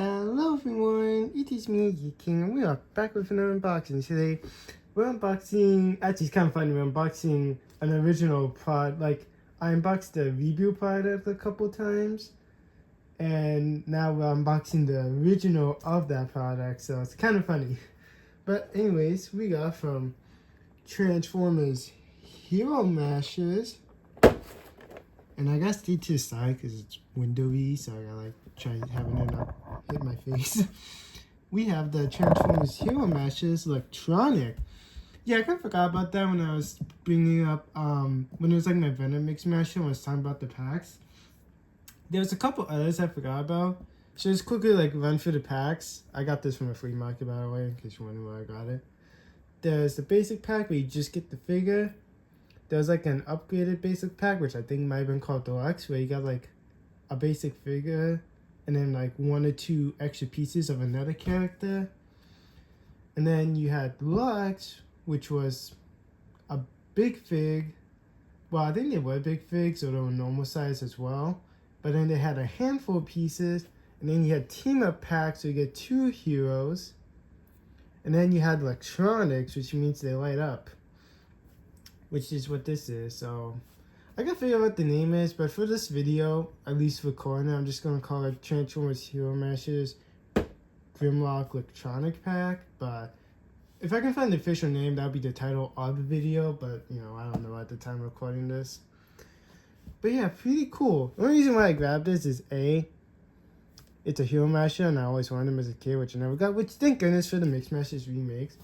Hello everyone, it is me, King, and we are back with another unboxing. Today, we're unboxing, actually it's kind of funny, we're unboxing an original product. Like, I unboxed the review product a couple times, and now we're unboxing the original of that product, so it's kind of funny. But anyways, we got from Transformers Hero Mashers, and I got to stay to the side because it's windowy, so I gotta like try having it not hit my face. We have the Transformers Hero Mashers electronic. Yeah, I kind of forgot about that when I was bringing up when it was like my Venom Mix Masher when I was talking about the packs. There was a couple others I forgot about. So just quickly like run through the packs. I got this from a flea market, by the way, in case you're wondering where I got it. There's the basic pack where you just get the figure. There's like an upgraded basic pack, which I think might have been called Deluxe, where you got like a basic figure and then like one or two extra pieces of another character. And then you had Deluxe, which was a big fig. Well, I think they were big figs, so they were normal size as well. But then they had a handful of pieces, and then you had team up packs, so you get 2 heroes. And then you had electronics, which means they light up, which is what this is. So I gotta figure out what the name is, but for this video, at least for corner, I'm just gonna call it Transformers Hero Mashers Grimlock Electronic Pack. But if I can find the official name, that'll be the title of the video, but you know, I don't know at the time of recording this. But yeah, pretty cool. The only reason why I grabbed this is it's a Hero Masher, and I always wanted them as a kid, which I never got, which thank goodness for the Mix Mashers remakes.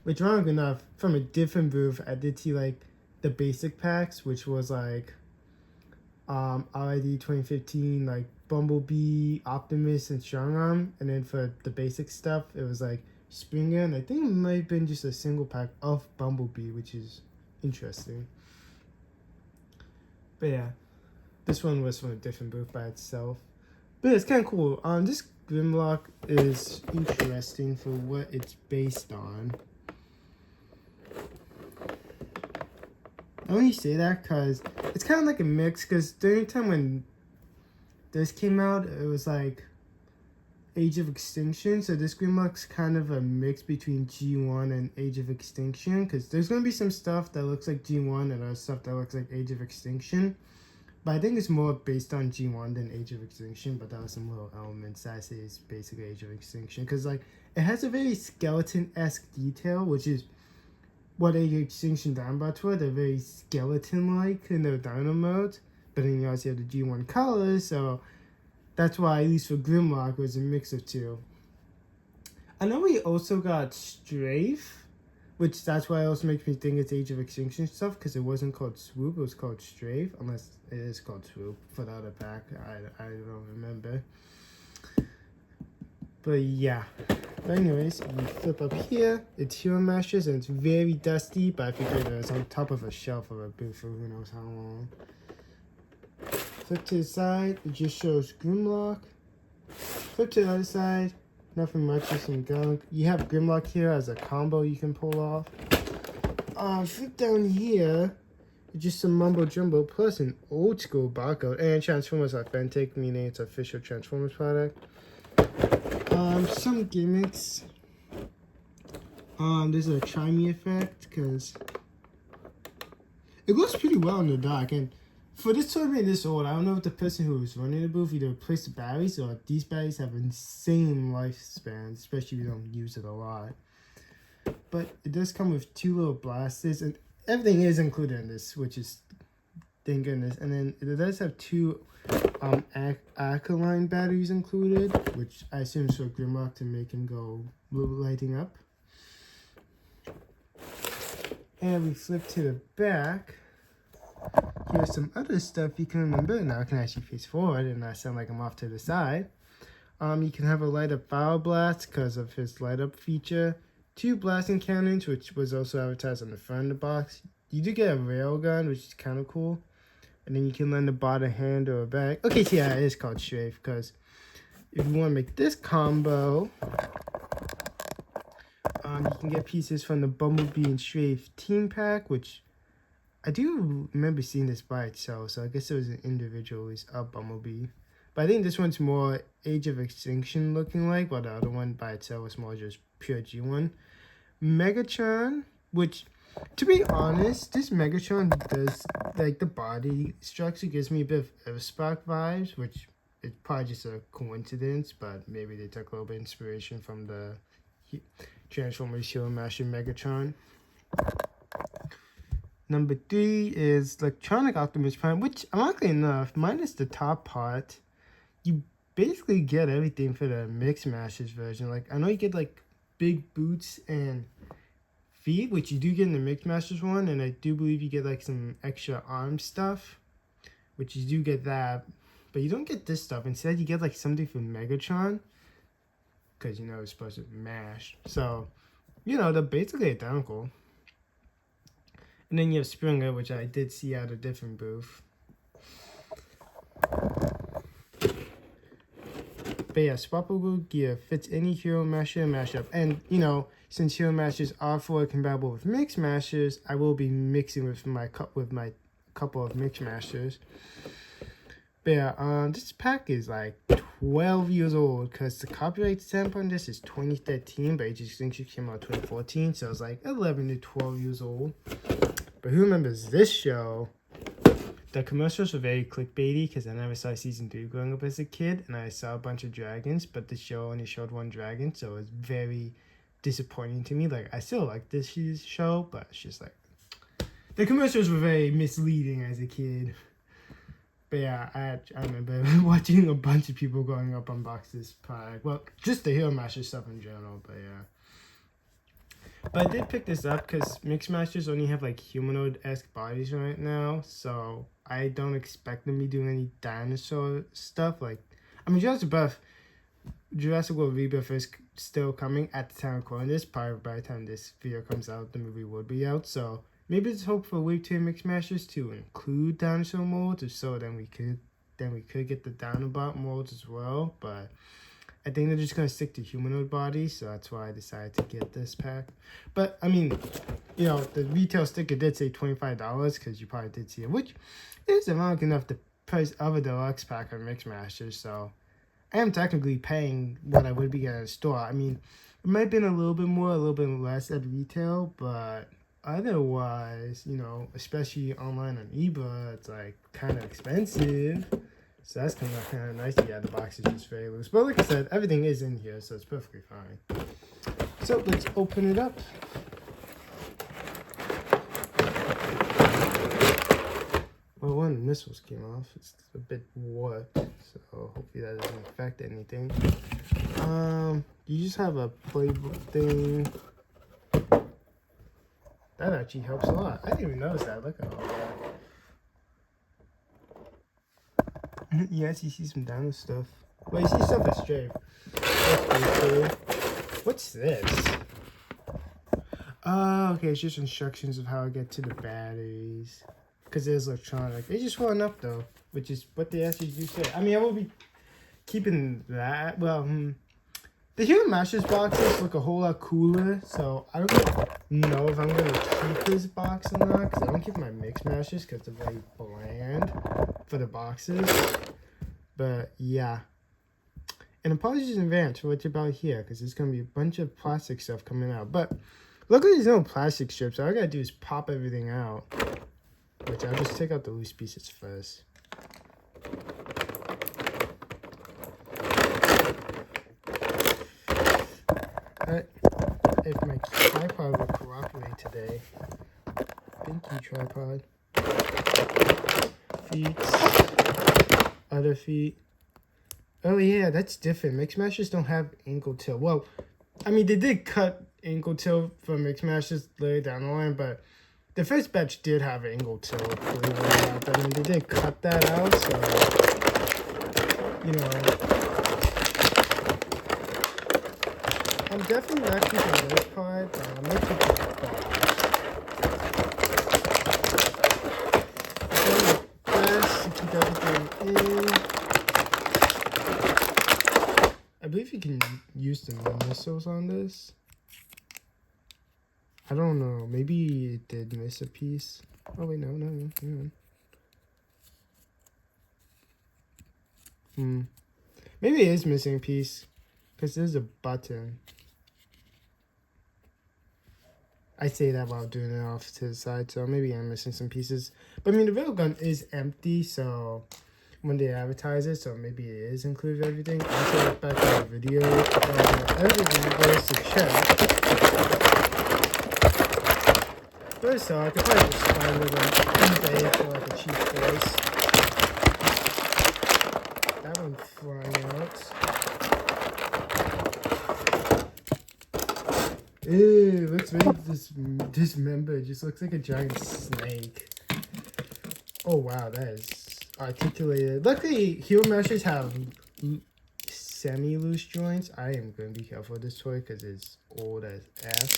Which, wrong enough, from a different booth, I did see like the basic packs, which was like RID 2015, like Bumblebee, Optimus, and Strongarm. And then for the basic stuff, it was like Springer, and I think it might have been just a single pack of Bumblebee, which is interesting. But yeah, this one was from a different booth by itself. But it's kind of cool. This Grimlock is interesting for what it's based on. I only say that because it's kind of like a mix, because during the time when this came out, it was like Age of Extinction. So this Grimlock's kind of a mix between G1 and Age of Extinction, because there's going to be some stuff that looks like G1 and other stuff that looks like Age of Extinction. But I think it's more based on G1 than Age of Extinction, but that was some little elements that I say is basically Age of Extinction. Because like it has a very skeleton-esque detail, which is what Age of Extinction Dinobots were. They're very skeleton-like in their dino modes. But then you also have the G1 colors, so that's why, at least for Grimlock, it was a mix of two. I know we also got Strafe, which that's why it also makes me think it's Age of Extinction stuff, because it wasn't called Swoop, it was called Strafe, unless it is called Swoop for the other pack. I don't remember. But yeah. But anyways, you flip up here, it's Hero Mashers, and it's very dusty, but I figured it was on top of a shelf of a booth for who knows how long. Flip to the side, it just shows Grimlock. Flip to the other side, nothing much, just some gunk. You have Grimlock here as a combo you can pull off. Flip down here, just some mumbo jumbo plus an old school barcode, and Transformers Authentic, meaning it's official Transformers product. Some gimmicks. There's a chimey effect because it looks pretty well in the dock, and for this toy being this old, I don't know if the person who was running the booth either replaced the batteries or these batteries have insane lifespans, especially if you don't use it a lot. But it does come with 2 little blasters, and everything is included in this, which is thank goodness. And then it does have 2 alkaline batteries included, which I assume is for Grimlock to make him go lighting up. And we flip to the back. Here's some other stuff you can remember. Now I can actually face forward and not sound like I'm off to the side. You can have a light up Fire Blast because of his light up feature. 2 blasting cannons, which was also advertised on the front of the box. You do get a railgun, which is kind of cool. And then you can lend a bot a hand or a bag. Okay, so yeah, it is called Strafe, because if you want to make this combo, you can get pieces from the Bumblebee and Strafe team pack, which I do remember seeing this by itself, so I guess it was an individual release of Bumblebee. But I think this one's more Age of Extinction looking like, while the other one by itself was more just pure G1. Megatron, which, to be honest, this Megatron does, like, the body structure gives me a bit of Earthspark vibes, which is probably just a coincidence, but maybe they took a little bit of inspiration from the Transformers Hero Master Megatron. Number 3 is Electronic Optimus Prime, which, ironically enough, minus the top part, you basically get everything for the Mix Masters version. Like, I know you get, like, big boots and feet, which you do get in the Mix Masters one, and I do believe you get, like, some extra arm stuff, which you do get that, but you don't get this stuff. Instead, you get, like, something from Megatron, because, you know, it's supposed to mash. So, you know, they're basically identical. And then you have Springer, which I did see at a different booth. But yeah, swappable gear fits any Hero Master mashup. And, you know, since Hero Masters are fully compatible with Mix Masters, I will be mixing with my couple of Mix Masters. But yeah, this pack is like 12 years old, because the copyright stamp on this is 2013, but Age of Extinction came out 2014, so it's like 11 to 12 years old. But who remembers this show? The commercials were very clickbaity, because I never saw season 3 growing up as a kid, and I saw a bunch of dragons, but the show only showed one dragon, so it was very disappointing to me. Like, I still like this show, but it's just like, the commercials were very misleading as a kid. But yeah, I remember watching a bunch of people growing up unbox this product. Well, just the Hero Master stuff in general, but yeah. But I did pick this up because Mix Masters only have like humanoid-esque bodies right now, so I don't expect them to be doing any dinosaur stuff. Like, I mean, Jurassic World Rebirth is still coming at the time of recording this. Probably by the time this video comes out, the movie will be out. So maybe there's hope for Wave 2 Mix Masters to include dinosaur molds, or so then we could get the Dinobot molds as well. But I think they're just gonna stick to humanoid bodies, so that's why I decided to get this pack. But I mean, you know, the retail sticker did say $25, because you probably did see it, which is around enough the price of a deluxe pack of Mix Masters. So I am technically paying what I would be getting at a store. I mean, it might have been a little bit more, a little bit less at retail, but otherwise, you know, especially online on eBay, it's like kind of expensive. So that's kind of nice. Yeah, the box is just very loose. But like I said, everything is in here, so it's perfectly fine. So let's open it up. Well, one of the missiles came off. It's a bit warped, so hopefully that doesn't affect anything. You just have a playbook thing. That actually helps a lot. I didn't even notice that. Look at all that. You actually see some dino stuff. Well, you see stuff that's straight. That's pretty cool. What's this? Oh, okay. It's just instructions of how to get to the batteries. Because it is electronic. They just went up, though. Which is what they actually do say. I mean, I will be keeping that. Well, the Hero Masters boxes look a whole lot cooler. So, I don't know if I'm going to keep this box or not. Because I don't keep my Mix Masters because they're very bland for the boxes. But yeah, and apologies in advance for what you're about here, because there's gonna be a bunch of plastic stuff coming out. But luckily there's no plastic strips. All I gotta do is pop everything out, which I'll just take out the loose pieces first. Alright, if my tripod will cooperate today. Thank you, tripod. Feet. Other feet. Oh yeah, that's different. Mix Masters don't have ankle tilt. Well, I mean, they did cut ankle tilt for Mix Masters later down the line, but the first batch did have ankle tilt, believe it or not. I mean, they did cut that out, so, you know, I'm definitely not keeping this part, but I'm not keeping the box. To keep everything in. I believe you can use the missiles on this. I don't know. Maybe it did miss a piece. Oh wait, no. Maybe it is missing a piece. Because there's a button. I say that while doing it off to the side, so maybe I'm missing some pieces. But I mean, the rail gun is empty, so when they advertise it, so maybe it is included everything. Also, look back at the video, everything goes to check. But so I could probably just find it on eBay for like a cheap price. That one's flying out. Ew, it looks really dismembered. It just looks like a giant snake. Oh wow, that is articulated. Luckily, heel meshers have semi-loose joints. I am going to be careful with this toy because it's old as F.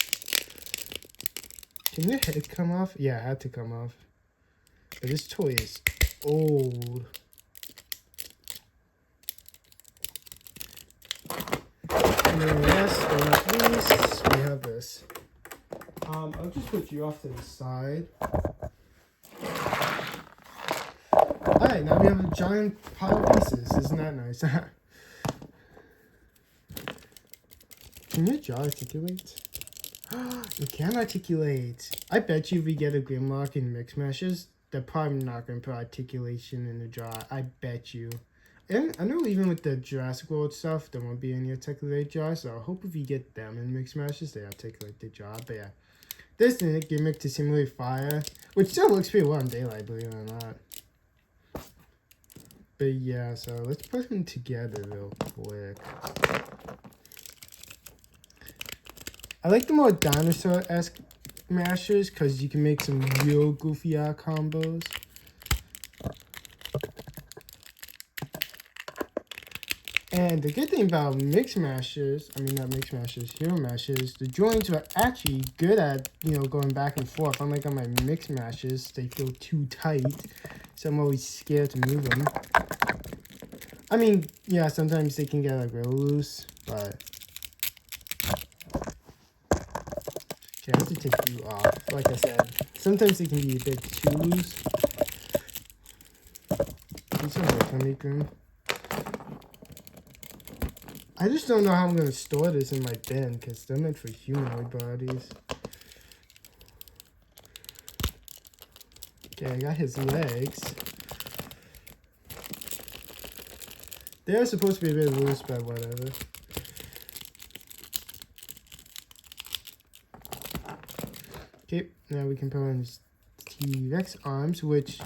Can your head come off? Yeah, it had to come off. But this toy is old. And then last but not least, we have this. I'll just put you off to the side. Alright, now we have a giant pile of pieces. Isn't that nice? Can your jaw articulate? It can articulate. I bet you if we get a Grimlock and Mix Mashers, they're probably not going to put articulation in the jaw. I bet you. And I know even with the Jurassic World stuff, there won't be any articulated jaws, so I hope if you get them in Mix Mashers, they articulate the jaw. But yeah, this is a gimmick to simulate fire, which still looks pretty well in daylight, believe it or not. But yeah, so let's put them together real quick. I like the more dinosaur-esque mashers because you can make some real goofy out combos. And the good thing about mix mashers, I mean not mix mashers, hero mashers, the joints are actually good at, you know, going back and forth. Unlike on my mix mashers, they feel too tight, so I'm always scared to move them. I mean, yeah, sometimes they can get like real loose, but okay, I have to take you off. Like I said, sometimes they can be a bit too loose. These are my tummy cream. I just don't know how I'm gonna store this in my bin because they're meant for humanoid bodies. Okay, I got his legs. They're supposed to be a bit loose, but whatever. Okay, now we can put on his T-Rex arms, which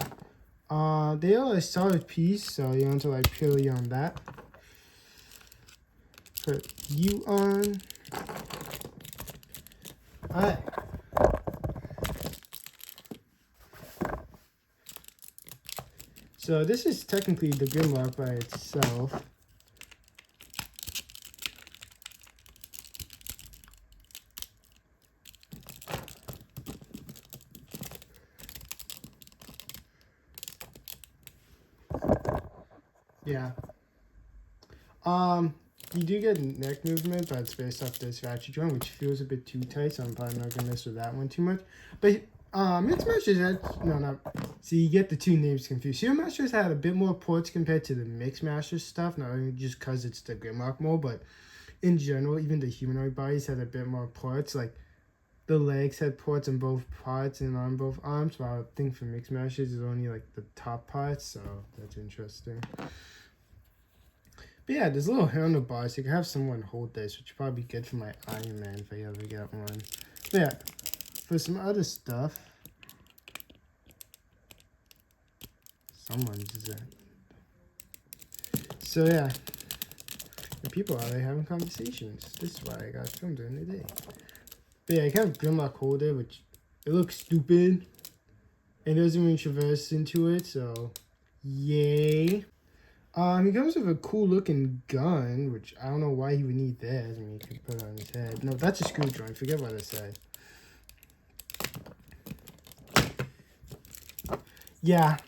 they are a solid piece, so you want to like purely on that. Put you on. Alright. So this is technically the Grimlock by itself. Yeah. You do get neck movement, but it's based off this ratchet joint, which feels a bit too tight, so I'm probably not gonna mess with that one too much. But Mix Mashers had see, you get the two names confused. Hero Mashers had a bit more ports compared to the Mix Mashers stuff, not only just because it's the Grimlock mode, but in general, even the humanoid bodies had a bit more ports. Like the legs had ports on both parts and on both arms, while I think for Mix Mashers is only like the top parts, so that's interesting. But yeah, there's a little handlebar, so you can have someone hold this, which would probably be good for my Iron Man if I ever get one. But yeah, for some other stuff, someone's is it. So yeah, the people out there having conversations. This is why I got filmed during the day. But yeah, I kind of Grimlock holder, which it looks stupid. And there's even traverse into it, so yay. He comes with a cool looking gun, which I don't know why he would need that. I mean, he could put it on his head. No, that's a screw joint. Forget what I said. Yeah,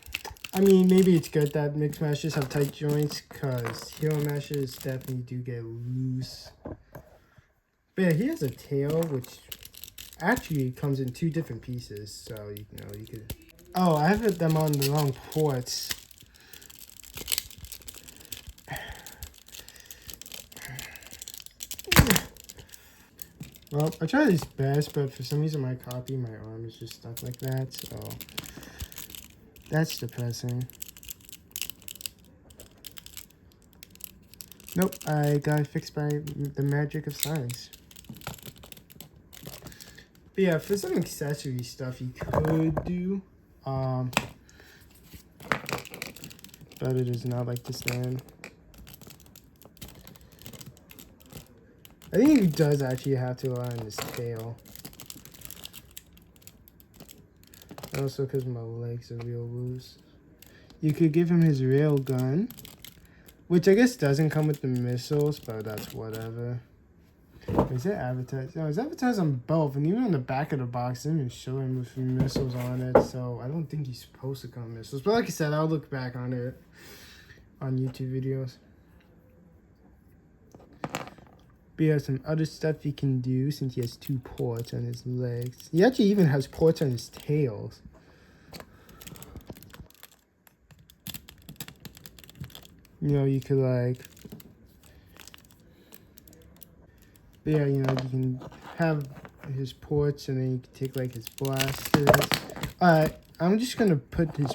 I mean, maybe it's good that Mix Mashers have tight joints, because Hero Mashers definitely do get loose. But yeah, he has a tail, which actually comes in two different pieces, so you know, you could... Oh, I have them on the wrong ports. Well, I tried his best, but for some reason my arm is just stuck like that, so that's depressing. Nope, I got it fixed by the magic of science. But yeah, for some accessory stuff you could do, but it does not like to stand. I think he does actually have to align his tail. And also because my legs are real loose. You could give him his rail gun, which I guess doesn't come with the missiles, but that's whatever. Is it advertised? No, it's advertised on both, and even on the back of the box, it didn't show him with missiles on it, so I don't think he's supposed to come with missiles. But like I said, I'll look back on it on YouTube videos. But he has some other stuff he can do since he has 2 ports on his legs. He actually even has ports on his tails. You know, you could like... But yeah, you know, you can have his ports and then you can take like his blasters. Alright, I'm just gonna put his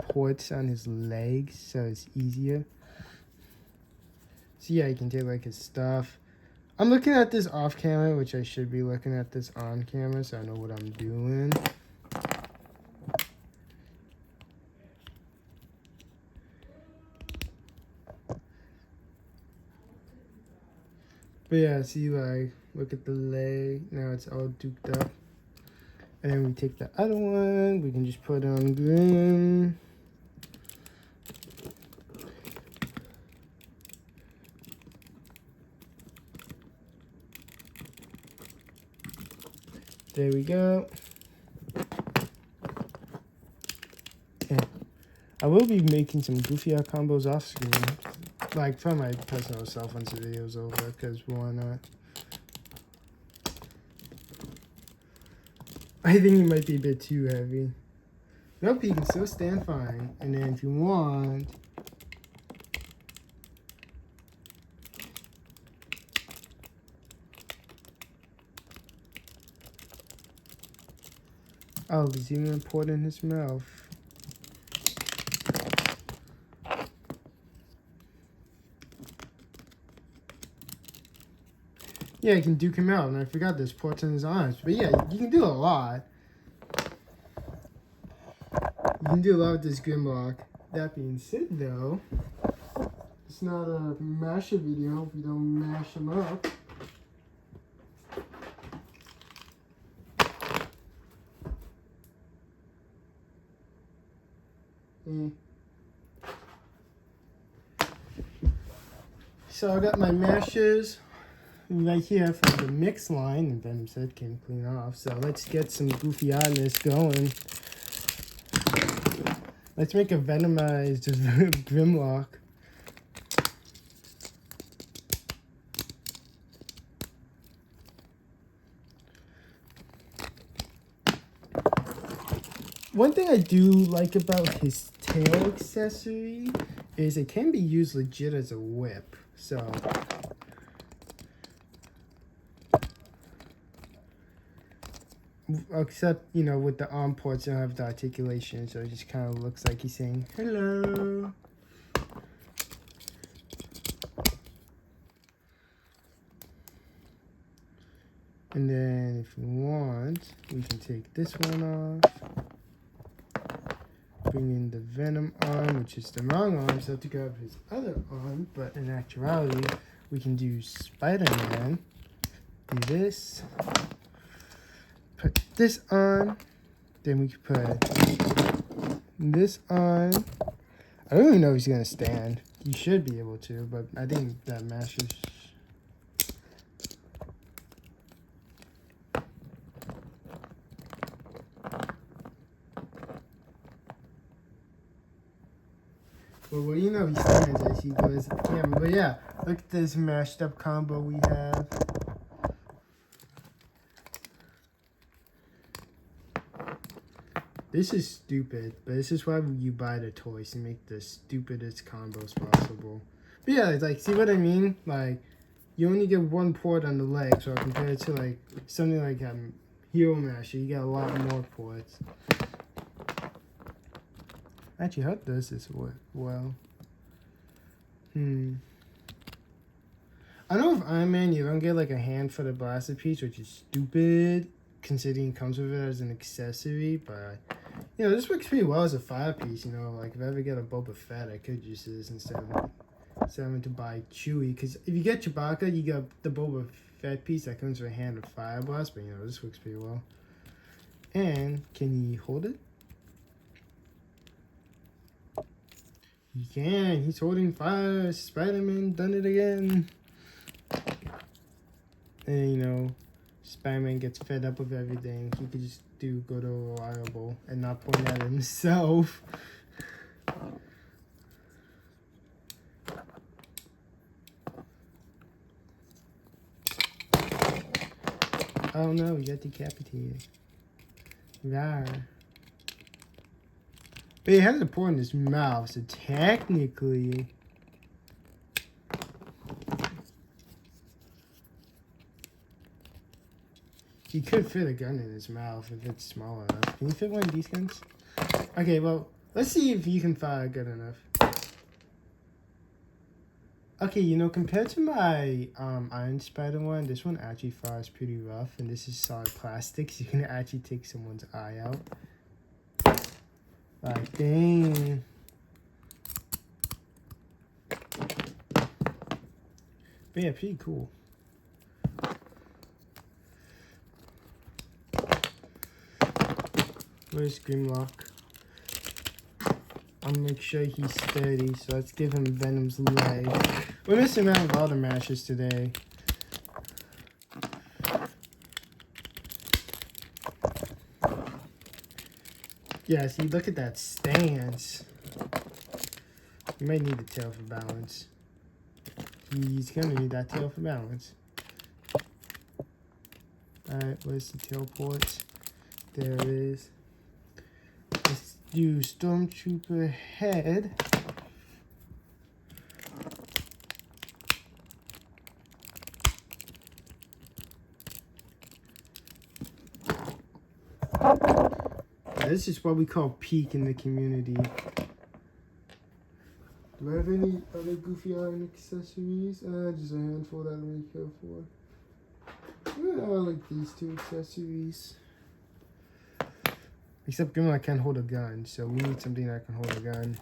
ports on his legs so it's easier. So yeah, you can take like his stuff. I'm looking at this off camera, which I should be looking at this on camera so I know what I'm doing. But yeah, see, like, look at the leg. Now it's all duked up. And then we take the other one. We can just put on Grim. There we go. And I will be making some goofy out combos off screen. Like, for my personal self once the video's over, because why not? I think it might be a bit too heavy. Nope, you can still stand fine. And then if you want... Oh, there's even a port in his mouth. Yeah, you can duke him out, and I forgot there's ports in his arms. But yeah, you can do a lot. You can do a lot with this Grimlock. That being said, though, it's not a masher video if you don't mash him up. So I got my mashers right here from the mix line, and then said can clean off. So let's get some goofy oddness going. Let's make a venomized Grimlock. One thing I do like about his tail accessory is it can be used legit as a whip. So except, you know, with the arm ports, you don't have the articulation, so it just kind of looks like he's saying hello. And then if you want, we can take this one off. Bring in the Venom arm, which is the wrong arm, so to grab his other arm, but in actuality, we can do Spider-Man. Do this. Put this on. Then we can put this on. I don't even know if he's gonna stand. You should be able to, but I think that matches. Well, you know he stands as he goes at the camera. But yeah, look at this mashed up combo we have. This is stupid, but this is why you buy the toys, to make the stupidest combos possible. But yeah, like, see what I mean? Like, you only get one port on the leg, so compared to like something like Hero Master, you get a lot more ports. Actually, how does this work? Well, I know with Iron Man you don't get like a hand for the blaster piece, which is stupid considering it comes with it as an accessory, but you know, this works pretty well as a fire piece, you know, like if I ever get a Boba Fett, I could use this instead of having to buy Chewie, because if you get Chewbacca, you get the Boba Fett piece that comes with a hand of fire blast, but you know, this works pretty well. And can you hold it? He can. He's holding fire. Spider-Man done it again. And you know, Spider-Man gets fed up with everything. He could just go to reliable and not point at himself. Oh no, he got decapitated. Rawr. But he has a port in his mouth, so technically he could fit a gun in his mouth if it's small enough. Can you fit one of these guns? Okay, well, let's see if you can fire good enough. Okay, you know, compared to my Iron Spider one, this one actually fires pretty rough, and this is solid plastic, so you can actually take someone's eye out. Like, dang. But yeah, pretty cool. Where's Grimlock? I'll make sure he's sturdy, so let's give him Venom's leg. We're missing out with all the matches today. Yeah, see, look at that stance. You might need the tail for balance. He's gonna need that tail for balance. Alright, where's the tail ports? There it is. Let's do Stormtrooper head. This is what we call peak in the community. Do I have any other goofy iron accessories? Just a handful that I really care for. Yeah, I like these two accessories. Except Grimlock can't hold a gun, so we need something that can hold a gun.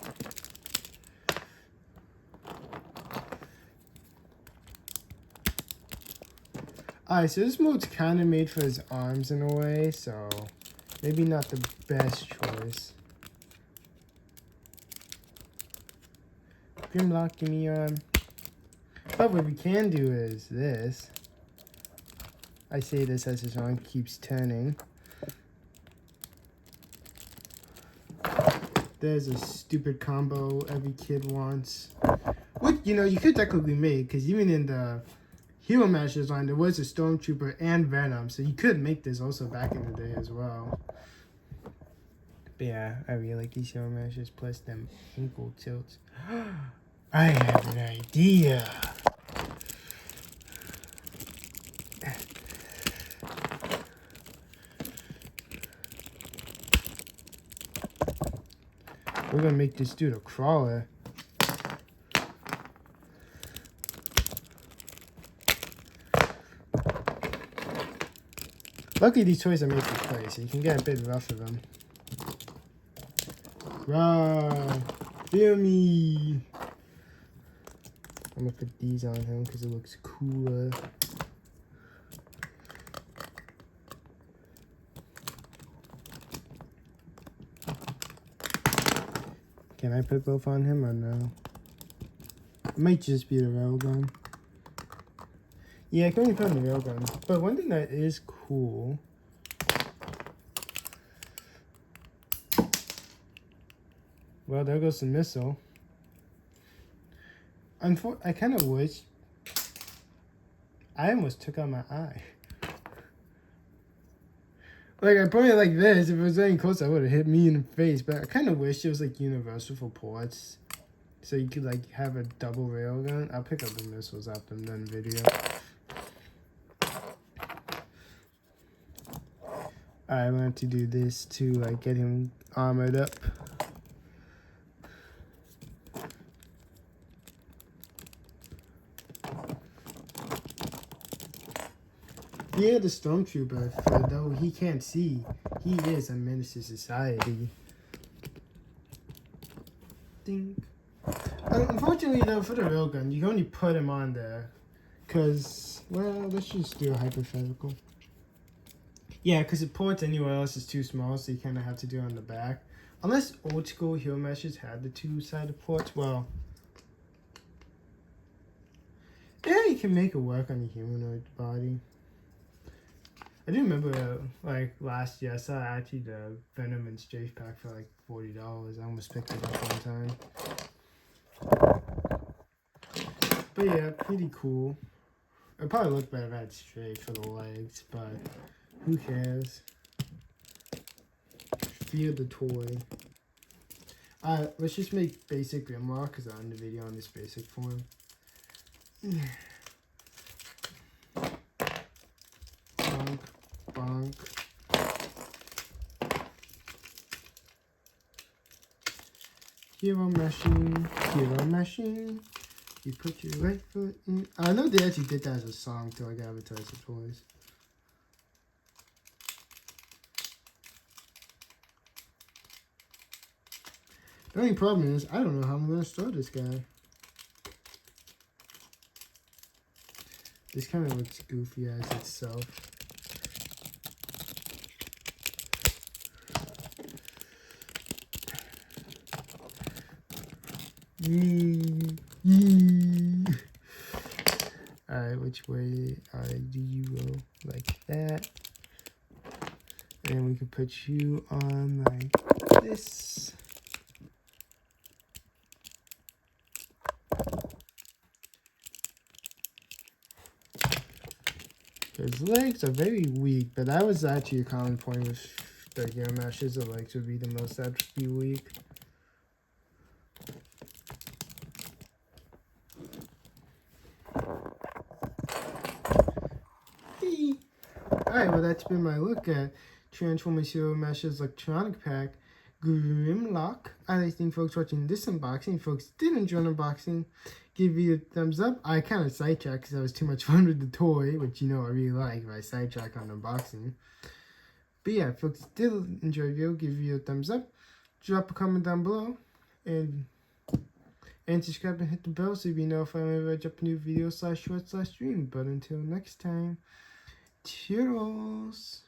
Alright, so this mode's kind of made for his arms in a way, so maybe not the best choice. Grimlock, give me your arm. But what we can do is this. I say this as his arm keeps turning. There's a stupid combo every kid wants. Which, you know, you could technically make, because even in the Hero Masters line, there was a Stormtrooper and Venom, so you could make this also back in the day as well. But yeah, I really like these Hero Masters, plus them ankle tilts. I have an idea. We're gonna make this dude a crawler. Luckily these toys are made for play, so you can get a bit rough of them. Rah! Feel me! I'm gonna put these on him because it looks cooler. Can I put both on him or no? It might just be the railgun. Yeah, I can only put on the railgun. But one thing that is cool. Well, there goes the missile. I kind of wish I almost took out my eye. Like, I put it like this. If it was any close, I would have hit me in the face. But I kind of wish it was, like, universal for ports. so you could like have a double railgun. I'll pick up the missiles after I'm done video. I want to do this to like get him armored up. Yeah, the stormtrooper, for though he can't see, he is a menace to society. Ding. Unfortunately though, for the railgun, you can only put him on there. Cause, well, let's just do a hypothetical. Yeah, because the ports anywhere else is too small, so you kind of have to do it on the back. Unless old school hero meshes had the two-sided ports, well, yeah, you can make it work on the humanoid body. I do remember, like, last year, I saw actually the Venom and Strafe pack for like $40. I almost picked it up one time. But yeah, pretty cool. It'd probably look better if I had Strafe for the legs, but who cares? Fear the toy. Let's just make basic Grimlock because I'm in the video on this basic form. Bonk, bonk. Hero meshing. You put your right foot in. I know they actually did that as a song to like advertise the toys. The only problem is, I don't know how I'm going to store this guy. This kind of looks goofy as itself. Alright, which way do you go? Like that. And then we could put you on like this. His legs are very weak, but that was actually a common point with the gear meshes. The legs would be the most apt to be weak. Alright, well that's been my look at Transformers Hero Meshes Electronic Pack Grimlock. I think folks watching this unboxing, folks did enjoy unboxing, give you a thumbs up. I kind of sidetracked because I was too much fun with the toy, which you know I really like if I sidetrack on unboxing. But yeah, folks did enjoy the video, give you a thumbs up, drop a comment down below, and subscribe and hit the bell so you be notified whenever I drop a new video /short/stream. But until next time, cheers!